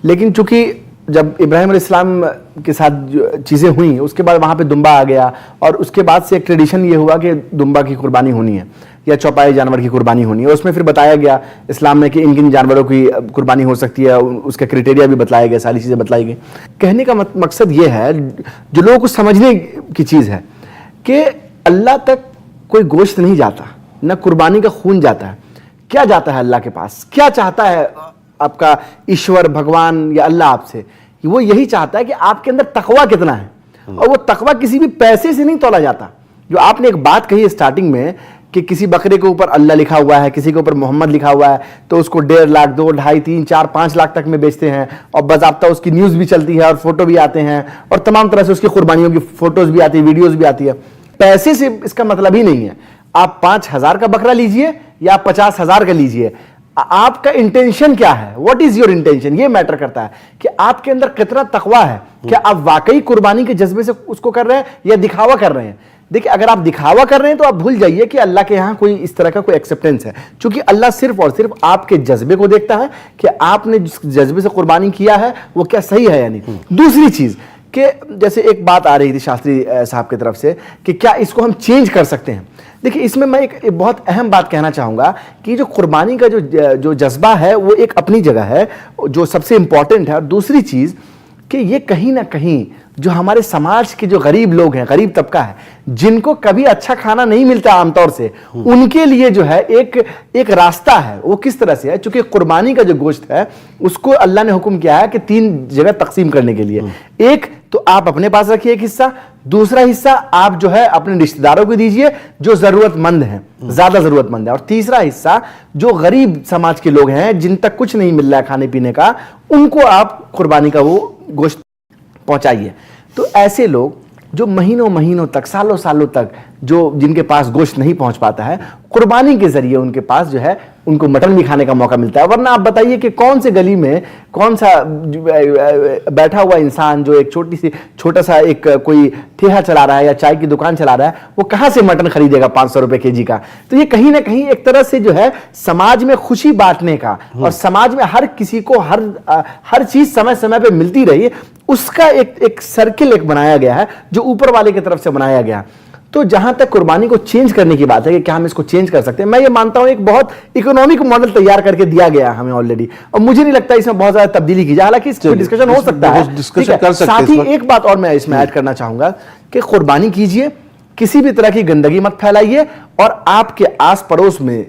لیکن چونکہ جب ابراہیم علیہ السلام کے ساتھ جو چیزیں ہوئیں اس کے بعد وہاں پہ دمبا آ گیا، اور اس کے بعد سے ایک ٹریڈیشن یہ ہوا کہ دمبا کی قربانی ہونی ہے یا چوپائے جانور کی قربانی ہونی ہے. اس میں پھر بتایا گیا اسلام میں کہ ان کن جانوروں کی قربانی ہو سکتی ہے، اس کا کرائٹیریا بھی بتلایا گیا، ساری چیزیں بتلائی گئی. کہنے کا مقصد یہ ہے، جو لوگوں کو سمجھنے کی چیز ہے کہ اللہ تک کوئی گوشت نہیں جاتا، نہ قربانی کا خون جاتا ہے. کیا جاتا ہے اللہ کے پاس؟ کیا چاہتا ہے آپ کا ایشور بھگوان یا اللہ آپ سے؟ وہ یہی چاہتا ہے کہ آپ کے اندر تقویٰ کتنا ہے، اور وہ تقویٰ کسی بھی پیسے سے نہیں تولا جاتا. جو آپ نے ایک بات کہی اسٹارٹنگ میں کہ کسی بکرے کے اوپر اللہ لکھا ہوا ہے، کسی کے اوپر محمد لکھا ہوا ہے، تو اس کو 1.5 لاکھ 2 2.5 3 4 5 لاکھ تک میں بیچتے ہیں، اور باضابطہ اس کی نیوز بھی چلتی ہے اور فوٹو بھی آتے ہیں، اور تمام طرح سے اس کی قربانیوں کی فوٹوز بھی آتی ہے، ویڈیوز بھی آتی ہے. پیسے سے اس کا مطلب ہی نہیں ہے. آپ 5,000 کا بکرا لیجئے یا 50,000 کا لیجئے، آپ کا انٹینشن کیا ہے؟ What is your intention? یہ میٹر کرتا ہے کہ آپ کے اندر کتنا تقویٰ ہے. کیا آپ واقعی قربانی کے جذبے سے اس کو کر رہے ہیں یا دکھاوا کر رہے ہیں؟ دیکھیں، اگر آپ دکھاوا کر رہے ہیں تو آپ بھول جائیے کہ اللہ کے یہاں کوئی اس طرح کا کوئی ایکسیپٹنس ہے، چونکہ اللہ صرف اور صرف آپ کے جذبے کو دیکھتا ہے کہ آپ نے جس جذبے سے قربانی کیا ہے وہ کیا صحیح ہے یا نہیں. دوسری چیز کہ جیسے ایک بات آ رہی تھی شاستری صاحب کی طرف سے کہ کیا اس کو ہم چینج کر سکتے ہیں. دیکھیں، اس میں ایک بہت اہم بات کہنا چاہوں گا کہ جو قربانی کا جو جذبہ ہے وہ ایک اپنی جگہ ہے جو سب سے امپورٹنٹ ہے. اور دوسری چیز کہ یہ کہیں نہ کہیں جو ہمارے سماج کے جو غریب لوگ ہیں، غریب طبقہ ہے، جن کو کبھی اچھا کھانا نہیں ملتا عام طور سے، ان کے لیے جو ہے ایک راستہ ہے. وہ کس طرح سے ہے؟ چونکہ قربانی کا جو گوشت ہے اس کو اللہ نے حکم کیا ہے کہ 3 جگہ تقسیم کرنے کے لیے. ایک تو آپ اپنے پاس رکھیے ایک حصہ، دوسرا حصہ آپ جو ہے اپنے رشتہ داروں کو دیجئے جو ضرورت مند ہیں، زیادہ ضرورت مند ہے، اور تیسرا حصہ جو غریب سماج کے لوگ ہیں جن تک کچھ نہیں مل رہا ہے کھانے پینے کا، ان کو آپ قربانی کا وہ گوشت پہنچائیے. تو ایسے لوگ جو مہینوں تک، سالوں تک جن کے پاس گوشت نہیں پہنچ پاتا ہے، قربانی کے ذریعے ان کے پاس جو ہے ان کو مٹن بھی کھانے کا موقع ملتا ہے. ورنہ آپ بتائیے کہ کون سے گلی میں کون سا بیٹھا ہوا انسان جو ایک چھوٹا سا ایک کوئی ٹھیلا چلا رہا ہے یا چائے کی دکان چلا رہا ہے، وہ کہاں سے مٹن خریدے گا 500 روپے کے جی کا؟ تو یہ کہیں نہ کہیں ایک طرح سے جو ہے سماج میں خوشی بانٹنے کا، اور سماج میں ہر کسی کو ہر چیز سمے پہ ملتی رہی، اس کا ایک سرکل ایک بنایا گیا ہے جو اوپر والے کی طرف سے بنایا گیا. تو جہاں تک قربانی کو چینج کرنے کی بات ہے کہ کیا ہم اس کو چینج کر سکتے ہیں، میں یہ مانتا ہوں ایک بہت اکنامک ماڈل تیار کر کے دیا گیا ہے ہمیں آلریڈی، اور مجھے نہیں لگتا اس میں بہت زیادہ تبدیلی کی جائے. حالانکہ اس پہ ڈسکشن ہو سکتا ہے. ساتھ ہی ایک بات اور میں اس میں ایڈ کرنا چاہوں گا کہ قربانی کیجئے، کسی بھی طرح کی گندگی مت پھیلائیے، اور آپ کے آس پڑوس میں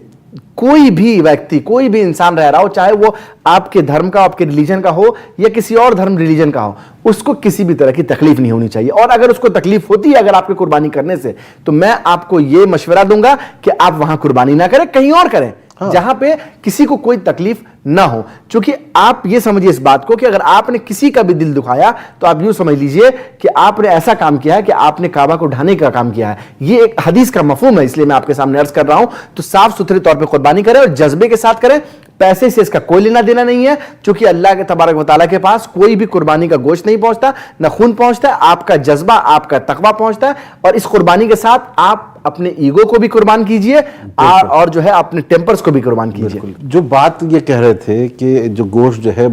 کوئی بھی ویکتی، کوئی بھی انسان رہ رہا ہو، چاہے وہ آپ کے دھرم کا، آپ کے ریلیجن کا ہو یا کسی اور دھرم ریلیجن کا ہو، اس کو کسی بھی طرح کی تکلیف نہیں ہونی چاہیے. اور اگر اس کو تکلیف ہوتی ہے اگر آپ کی قربانی کرنے سے، تو میں آپ کو یہ مشورہ دوں گا کہ آپ وہاں قربانی نہ کریں، کہیں اور کریں جہاں پہ کسی کو کوئی تکلیف نہ ہو. چونکہ آپ یہ سمجھیے اس بات کو کہ اگر آپ نے کسی کا بھی دل دکھایا تو آپ یوں سمجھ لیجئے کہ آپ نے ایسا کام کیا ہے کہ آپ نے کعبہ کو ڈھانے کا کام کیا ہے. یہ ایک حدیث کا مفہوم ہے، اس لیے میں آپ کے سامنے عرض کر رہا ہوں. تو صاف ستھرے طور پہ قربانی کریں اور جذبے کے ساتھ کریں. پیسے سے اس کا کوئی لینا دینا نہیں ہے، چونکہ اللہ کے تبارک و تعالیٰ کے پاس کوئی بھی قربانی کا گوشت نہیں پہنچتا، نہ خون پہنچتا ہے، آپ کا جذبہ، آپ کا تقویٰ پہنچتا ہے. اور اس قربانی کے ساتھ آپ اپنے ایگو کو بھی قربان کیجئے اور جو ہے اپنے ٹیمپرز کو بھی قربان کیجئے. جو بات یہ کہہ رہے تھے کہ جو گوشت جو ہے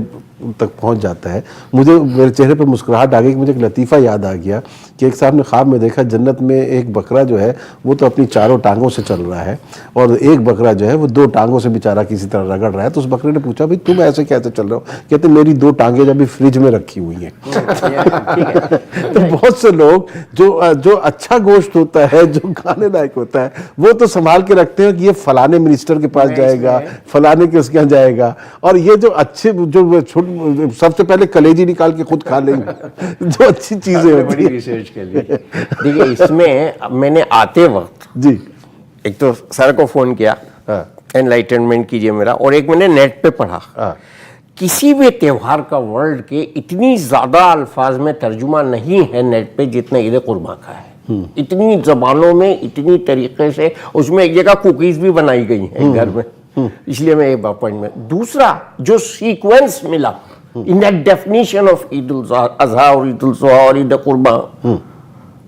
تک پہنچ جاتا ہے، مجھے میرے چہرے پہ مسکراہٹ آ گئی کہ مجھے ایک لطیفہ یاد آ گیا کہ ایک صاحب نے خواب میں دیکھا جنت میں ایک بکرا جو ہے وہ تو اپنی 4 ٹانگوں سے چل رہا ہے، اور ایک بکرا جو ہے وہ 2 ٹانگوں سے بیچارہ کسی طرح رگڑ رہا ہے. تو اس بکرے نے پوچھا بھائی تم ایسے کیسے چل رہے ہو؟ کہتے میری 2 ٹانگیں جب بھی فریج میں رکھی ہوئی ہیں. تو بہت سے لوگ جو اچھا گوشت ہوتا ہے، جو کھانے لائق ہوتا ہے، وہ تو سنبھال کے رکھتے ہیں کہ یہ فلانے منسٹر کے پاس جائے گا، فلانے کے اس کے یہاں جائے گا، اور یہ جو اچھے جو سب سے پہلے کلیجی نکال کے خود کھا لیں گے جو اچھی چیزیں ہوتی ہیں. ریسرچ کے لیے دیکھیے، اس میں نے آتے وقت جی ایک تو سر کو فون کیا، انلائٹنمنٹ کیجئے میرا، اور ایک میں نے نیٹ پہ پڑھا. کسی بھی تہوار کا ورلڈ کے اتنی زیادہ الفاظ میں ترجمہ نہیں ہے نیٹ پہ جتنا عید قربان کا ہے. اتنی زبانوں میں اتنی طریقے سے, اس میں ایک جگہ کوکیز بھی بنائی گئی ہیں گھر میں, اس لیے میں ایک پوائنٹ میں. دوسرا جو سیکوینس ملا in that definition of عید الاضحیٰ اور عید الاضحیٰ اور عید قربان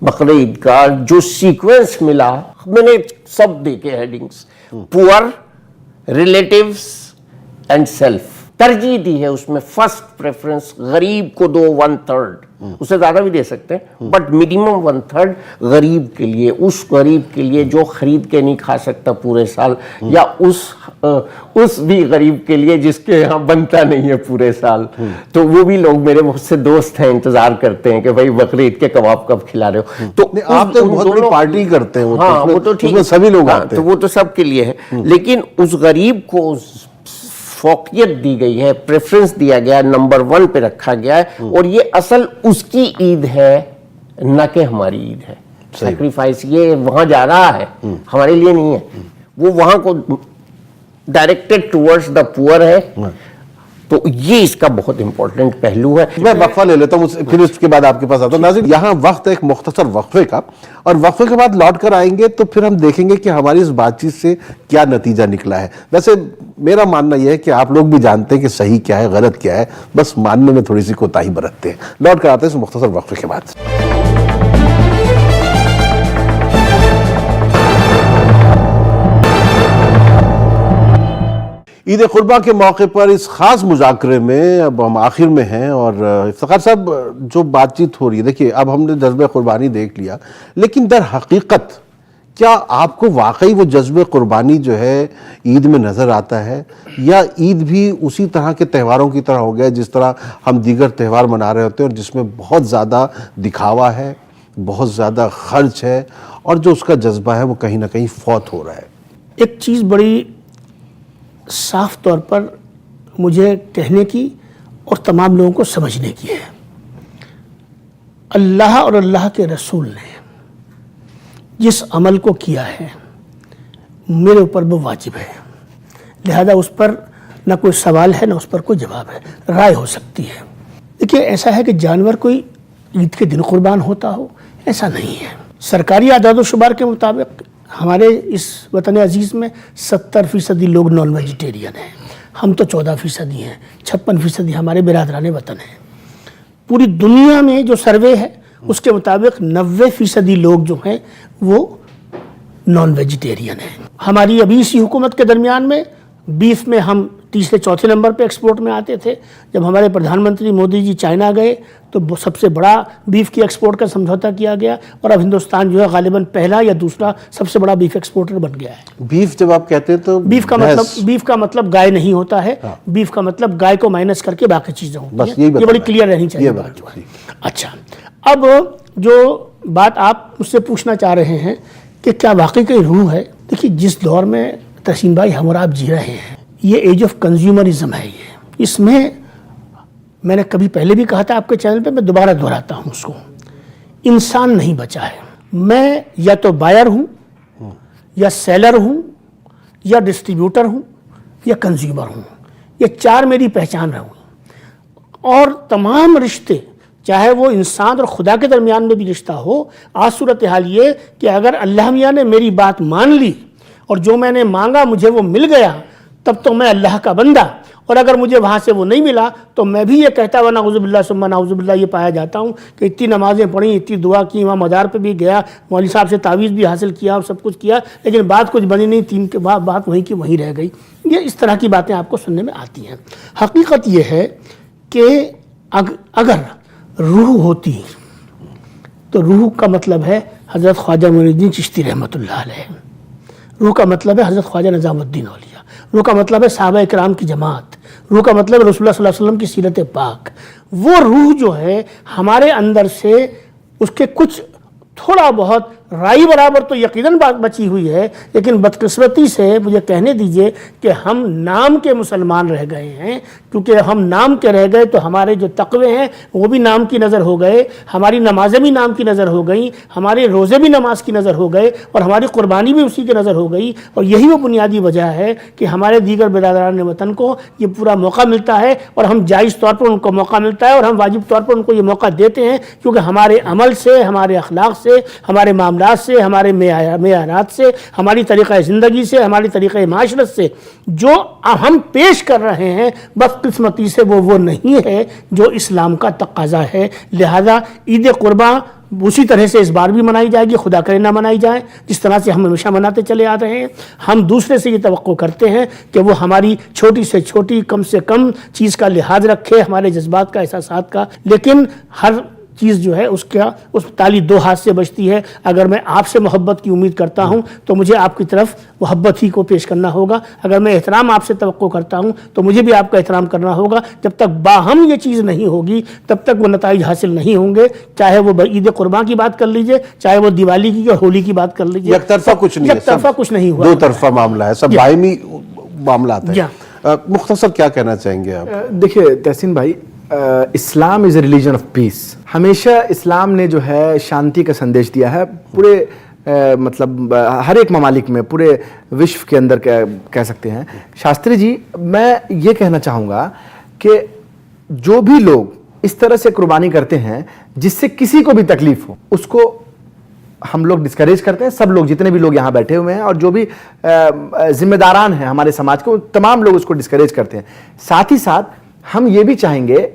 بقرعید کا جو سیکوینس ملا, میں نے سب دیکھے ہیڈنگز, پور, ریلیٹیوز اینڈ سیلف, ترجیح دی ہے اس میں. فرسٹ پریفرنس غریب کو دو 1/3, اسے زیادہ بھی دے سکتے ہیں بٹ منیمم 1/3 غریب کے لیے, اس غریب کے لیے جو خرید کے نہیں کھا سکتا پورے سال, یا اس بھی غریب کے لیے جس کے یہاں بنتا نہیں ہے پورے سال. تو وہ بھی لوگ میرے بہت سے دوست ہیں, انتظار کرتے ہیں کہ بھائی بقرعید کے کباب کب کھلا رہے ہو. تو آپ تو بہت بڑی پارٹی کرتے ہیں, ہاں وہ تو ٹھیک ہے, سبھی لوگ آتے ہیں, تو وہ تو سب کے لیے ہے. لیکن اس غریب کو فوقیت دی گئی ہے, پریفرنس دیا گیا, نمبر 1 پہ رکھا گیا ہے, اور یہ اصل اس کی عید ہے نہ کہ ہماری عید ہے. سیکریفائس یہ وہاں جا رہا ہے, ہمارے لیے نہیں ہے, وہ وہاں کو ڈائریکٹڈ ٹورڈز دا پور ہے. تو یہ اس کا بہت امپورٹنٹ پہلو ہے. میں وقفہ لے لیتا ہوں, پھر اس کے بعد آپ کے پاس آتا ہوں. ناظرین, یہاں وقت ایک مختصر وقفے کا, اور وقفے کے بعد لوٹ کر آئیں گے تو پھر ہم دیکھیں گے کہ ہماری اس بات چیت سے کیا نتیجہ نکلا ہے. ویسے میرا ماننا یہ ہے کہ آپ لوگ بھی جانتے ہیں کہ صحیح کیا ہے, غلط کیا ہے, بس ماننے میں تھوڑی سی کوتاہی برتتے ہیں. لوٹ کر آتے ہیں اس مختصر وقفے کے بعد. عید قربان کے موقع پر اس خاص مذاکرے میں اب ہم آخر میں ہیں, اور افتخار صاحب جو بات چیت ہو رہی ہے, دیکھیے اب ہم نے جذبہ قربانی دیکھ لیا, لیکن در حقیقت کیا آپ کو واقعی وہ جذبہ قربانی جو ہے عید میں نظر آتا ہے, یا عید بھی اسی طرح کے تہواروں کی طرح ہو گیا جس طرح ہم دیگر تہوار منا رہے ہوتے ہیں, اور جس میں بہت زیادہ دکھاوا ہے, بہت زیادہ خرچ ہے, اور جو اس کا جذبہ ہے وہ کہیں نہ کہیں فوت ہو رہا ہے. ایک چیز بڑی صاف طور پر مجھے کہنے کی اور تمام لوگوں کو سمجھنے کی ہے, اللہ اور اللہ کے رسول نے جس عمل کو کیا ہے میرے اوپر وہ واجب ہے, لہذا اس پر نہ کوئی سوال ہے نہ اس پر کوئی جواب ہے. رائے ہو سکتی ہے. دیکھیے ایسا ہے کہ جانور کوئی عید کے دن قربان ہوتا ہو, ایسا نہیں ہے. سرکاری اعداد و شمار کے مطابق ہمارے اس وطن عزیز میں 70% لوگ نان ویجیٹیرین ہیں, ہم تو 14% ہیں, 56% ہمارے برادران وطن ہیں. پوری دنیا میں جو سروے ہے اس کے مطابق 90% لوگ جو ہیں وہ نان ویجیٹیرین ہیں. ہماری ابھی اسی حکومت کے درمیان میں بیف میں ہم تیسرے چوتھے نمبر پہ ایکسپورٹ میں آتے تھے. جب ہمارے پردھان منتری مودی جی چائنا گئے تو سب سے بڑا بیف کی ایکسپورٹ کا سمجھوتا کیا گیا, اور اب ہندوستان جو ہے غالباً پہلا یا دوسرا سب سے بڑا بیف ایکسپورٹر بن گیا ہے. بیف جب آپ کہتے ہیں تو بیف کا مطلب گائے نہیں ہوتا ہے, بیف کا مطلب گائے کو مائنس کر کے باقی چیزیں ہوتی ہیں. یہ بڑی کلیئر رہنی چاہیے بات جو ہے. اچھا, اب جو بات آپ مجھ سے پوچھنا چاہ رہے ہیں کہ کیا واقعی کوئی روح ہے, دیکھیے جس دور میں تسیم بھائی ہم اور آپ جی رہے ہیں یہ ایج آف کنزیومرزم ہے. اس میں میں نے کبھی پہلے بھی کہا تھا آپ کے چینل پہ, میں دوبارہ دہراتا ہوں اس کو, انسان نہیں بچا ہے. میں یا تو بائر ہوں یا سیلر ہوں یا ڈسٹریبیوٹر ہوں یا کنزیومر ہوں, یہ 4 میری پہچان رہوں. اور تمام رشتے چاہے وہ انسان اور خدا کے درمیان میں بھی رشتہ ہو, آج صورتحال یہ کہ اگر اللہ میاں نے میری بات مان لی اور جو میں نے مانگا مجھے وہ مل گیا تب تو میں اللہ کا بندہ, اور اگر مجھے وہاں سے وہ نہیں ملا تو میں بھی یہ کہتا ہوا نعوذ باللہ ثم نعوذ باللہ یہ پایا جاتا ہوں کہ اتنی نمازیں پڑھیں, اتنی دعا کی, وہاں مزار پہ بھی گیا, مولوی صاحب سے تعویذ بھی حاصل کیا اور سب کچھ کیا, لیکن بات کچھ بنی نہیں, 3 کے بعد بات وہیں کی وہیں رہ گئی. یہ اس طرح کی باتیں آپ کو سننے میں آتی ہیں. حقیقت یہ ہے کہ اگر روح ہوتی تو روح کا مطلب ہے حضرت خواجہ معین الدین چشتی رحمۃ اللہ علیہ, روح کا مطلب ہے حضرت خواجہ نظام الدین اولیاء, روح کا مطلب ہے صحابہ کرام کی جماعت, روح کا مطلب ہے رسول اللہ صلی اللہ علیہ وسلم کی سیرت پاک. وہ روح جو ہے ہمارے اندر سے اس کے کچھ تھوڑا بہت رائی برابر تو یقیناً بات بچی ہوئی ہے، لیکن بدقسمتی سے مجھے کہنے دیجئے کہ ہم نام کے مسلمان رہ گئے ہیں، کیونکہ ہم نام کے رہ گئے تو ہمارے جو تقوے ہیں وہ بھی نام کی نظر ہو گئے، ہماری نمازیں بھی نام کی نظر ہو گئیں، ہمارے روزے بھی نماز کی نظر ہو گئے، اور ہماری قربانی بھی اسی کی نظر ہو گئی، اور یہی وہ بنیادی وجہ ہے کہ ہمارے دیگر برادران وطن کو یہ پورا موقع ملتا ہے، اور ہم جائز طور پر ان کو موقع ملتا ہے، اور ہم واجب طور پر ان کو یہ موقع دیتے ہیں، کیونکہ ہمارے عمل سے، ہمارے اخلاق سے، ہمارے معاملات سے، ہمارے معیارات سے، ہماری طریقہ زندگی سے، ہماری طریقہ معاشرت سے جو ہم پیش کر رہے ہیں بدقسمتی سے وہ نہیں ہے جو اسلام کا تقاضا ہے۔ لہذا عید قرباں اسی طرح سے اس بار بھی منائی جائے گی، خدا کرے نہ منائی جائے جس طرح سے ہم ہمیشہ مناتے چلے آ رہے ہیں۔ ہم دوسرے سے یہ توقع کرتے ہیں کہ وہ ہماری چھوٹی سے چھوٹی، کم سے کم چیز کا لحاظ رکھے، ہمارے جذبات کا، احساسات کا، لیکن ہر چیز جو ہے اس تالی دو ہاتھ سے بچتی ہے۔ اگر میں آپ سے محبت کی امید کرتا ہوں تو مجھے آپ کی طرف محبت ہی کو پیش کرنا ہوگا، اگر میں احترام آپ سے توقع کرتا ہوں تو مجھے بھی آپ کا احترام کرنا ہوگا۔ جب تک باہم یہ چیز نہیں ہوگی تب تک وہ نتائج حاصل نہیں ہوں گے، چاہے وہ عید قرباں کی بات کر لیجئے، چاہے وہ دیوالی کی اور ہولی کی بات کر لیجئے، یک طرفہ کچھ نہیں ہے، یک طرفہ کچھ نہیں ہوا، دو طرفہ معاملہ ہے، سب باہمی معاملات جی۔ ہیں۔ مختصر کیا کہنا چاہیں گے آپ؟ دیکھیے تحسین بھائی، اسلام از اے ریلیجن آف پیس۔ ہمیشہ اسلام نے جو ہے شانتی کا سندیش دیا ہے پورے مطلب ہر ایک ممالک میں، پورے وشو کے اندر کہہ سکتے ہیں۔ شاستری جی، میں یہ کہنا چاہوں گا کہ جو بھی لوگ اس طرح سے قربانی کرتے ہیں جس سے کسی کو بھی تکلیف ہو، اس کو ہم لوگ ڈسکریج کرتے ہیں۔ سب لوگ، جتنے بھی لوگ یہاں بیٹھے ہوئے ہیں اور جو بھی ذمہ داران ہیں ہمارے سماج کے، تمام لوگ اس کو ڈسکریج کرتے ہیں۔ ساتھ ہی ساتھ ہم یہ بھی چاہیں گے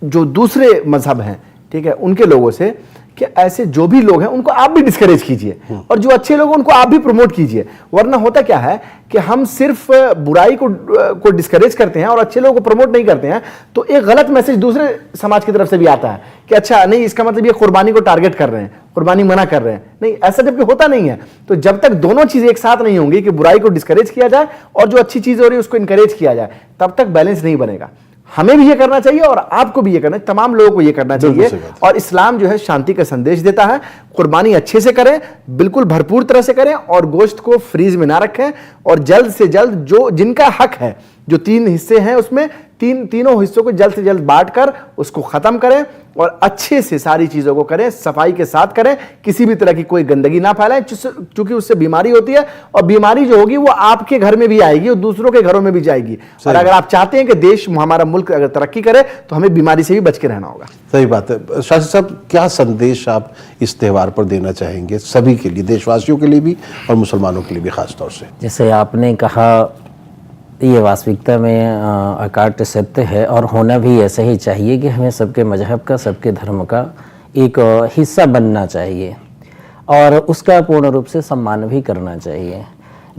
جو دوسرے مذہب ہیں، ٹھیک ہے، ان کے لوگوں سے کہ ایسے جو بھی لوگ ہیں ان کو آپ بھی ڈسکریج کیجئے، اور جو اچھے لوگ ہیں ان کو آپ بھی پروموٹ کیجئے۔ ورنہ ہوتا کیا ہے کہ ہم صرف برائی کو ڈسکریج کرتے ہیں اور اچھے لوگوں کو پروموٹ نہیں کرتے ہیں، تو ایک غلط میسج دوسرے سماج کی طرف سے بھی آتا ہے کہ اچھا نہیں، اس کا مطلب یہ قربانی کو ٹارگٹ کر رہے ہیں، قربانی منع کر رہے ہیں۔ نہیں، ایسا جب کہ ہوتا نہیں ہے۔ تو جب تک دونوں چیزیں ایک ساتھ نہیں ہوں گی کہ برائی کو ڈسکریج کیا جائے اور جو اچھی چیز ہو رہی ہے اس کو انکریج کیا جائے، تب تک بیلنس نہیں بنے گا۔ ہمیں بھی یہ کرنا چاہیے اور آپ کو بھی یہ کرنا ہے، تمام لوگوں کو یہ کرنا چاہیے۔ اور اسلام جو ہے شانتی کا سندیش دیتا ہے۔ قربانی اچھے سے کریں، بالکل بھرپور طرح سے کریں، اور گوشت کو فریز میں نہ رکھیں، اور جلد سے جلد جن کا حق ہے، جو 3 حصے ہیں اس میں تینوں حصوں کو جلد سے جلد بانٹ کر اس کو ختم کریں، اور اچھے سے ساری چیزوں کو کریں، صفائی کے ساتھ کریں، کسی بھی طرح کی کوئی گندگی نہ پھیلائیں، چونکہ اس سے بیماری ہوتی ہے، اور بیماری جو ہوگی وہ آپ کے گھر میں بھی آئے گی اور دوسروں کے گھروں میں بھی جائے گی۔ اور اگر آپ چاہتے ہیں کہ دیش، ہمارا ملک اگر ترقی کرے تو ہمیں بیماری سے بھی بچ کے رہنا ہوگا۔ صحیح بات ہے۔ شاہد صاحب، کیا سندیش آپ اس تہوار پر دینا چاہیں گے سبھی کے لیے، دیش واسیوں کے لیے بھی اور مسلمانوں کے لیے بھی خاص طور سے؟ جیسے آپ نے کہا، یہ واستوکتا میں اکاٹ ستیہ ہے، اور ہونا بھی ایسا ہی چاہیے کہ ہمیں سب کے مذہب کا، سب کے دھرم کا ایک حصہ بننا چاہیے، اور اس کا پورن روپ سے سمان بھی کرنا چاہیے۔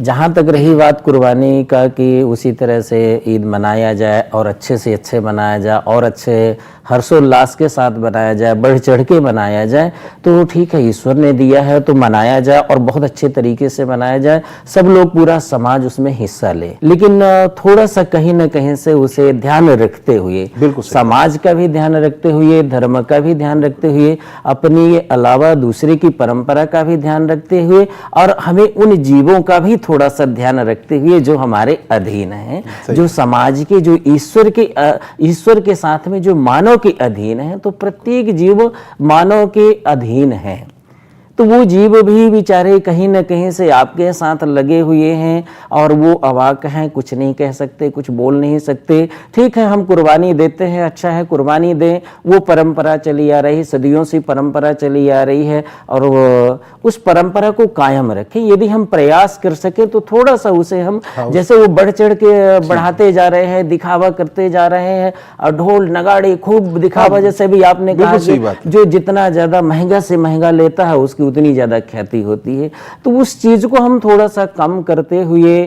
جہاں تک رہی بات قربانی کا کہ اسی طرح سے عید منایا جائے اور اچھے سے اچھے منایا جائے اور اچھے ہرش و الاس کے ساتھ منایا جائے، بڑھ چڑھ کے منایا جائے، تو ٹھیک ہے، ایشور نے دیا ہے تو منایا جائے اور بہت اچھے طریقے سے منایا جائے، سب لوگ، پورا سماج اس میں حصہ لے، لیکن تھوڑا سا کہیں نہ کہیں سے اسے دھیان رکھتے ہوئے، سماج کا بھی دھیان رکھتے ہوئے، دھرم کا بھی دھیان رکھتے ہوئے، اپنی علاوہ دوسرے کی پرمپرا کا بھی دھیان رکھتے ہوئے، اور ہمیں ان جیووں کا بھی تھوڑا سا دھیان رکھتے ہوئے جو ہمارے ادھین ہیں، جو سماج کے، جو ایشور کے ساتھ میں جو مانو کے ادھین ہیں، تو پرتیک جیو مانو کے ادھین ہیں، تو وہ جیو بھی بیچارے کہیں نہ کہیں سے آپ کے ساتھ لگے ہوئے ہیں، اور وہ اواک ہیں، کچھ نہیں کہہ سکتے، کچھ بول نہیں سکتے۔ ٹھیک ہے، ہم قربانی دیتے ہیں، اچھا ہے، قربانی دیں، وہ پرمپرا چلی آ رہی، صدیوں سے پرمپرا چلی آ رہی ہے، اور اس پرمپرا کو قائم رکھیں۔ یدی ہم پریاس کر سکیں تو تھوڑا سا اسے ہم، جیسے وہ بڑھ چڑھ کے بڑھاتے جا رہے ہیں، دکھاوا کرتے جا رہے ہیں، اور ڈھول نگاڑے خوب دکھاوا، جیسے بھی آپ نے کہا کہ جو جتنا زیادہ مہنگا سے مہنگا لیتا ہے اس کی اتنی زیادہ کھیتی ہوتی ہے، تو اس چیز کو ہم تھوڑا سا کم کرتے ہوئے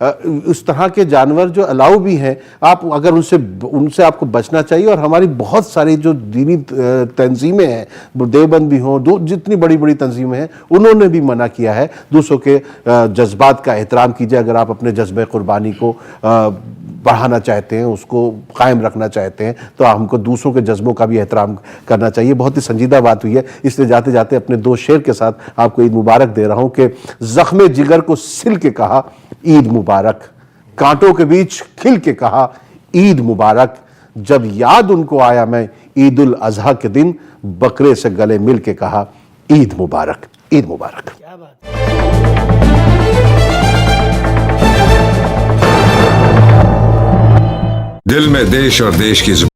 اس طرح کے جانور جو الاؤ بھی ہیں، آپ اگر ان سے آپ کو بچنا چاہیے. اور ہماری بہت ساری جو دینی تنظیمیں ہیں، دیوبند بھی ہوں، جتنی بڑی بڑی تنظیمیں ہیں، انہوں نے بھی منع کیا ہے. دوسروں کے جذبات کا احترام کیجئے. اگر آپ اپنے جذبہ قربانی کو بڑھانا چاہتے ہیں، اس کو قائم رکھنا چاہتے ہیں، تو ہم کو دوسروں کے جذبوں کا بھی احترام کرنا چاہیے. بہت ہی سنجیدہ بات ہوئی ہے. اس لیے جاتے جاتے اپنے 2 شعر کے ساتھ آپ کو عید مبارک دے رہا ہوں کہ زخم جگر کو سل کے کہا عید مبارک، کانٹوں کے بیچ کھل کے کہا عید مبارک، جب یاد ان کو آیا میں عید الاضحیٰ کے دن بکرے سے گلے مل کے کہا عید مبارک. عید مبارک. دل میں دیش اور دیش کی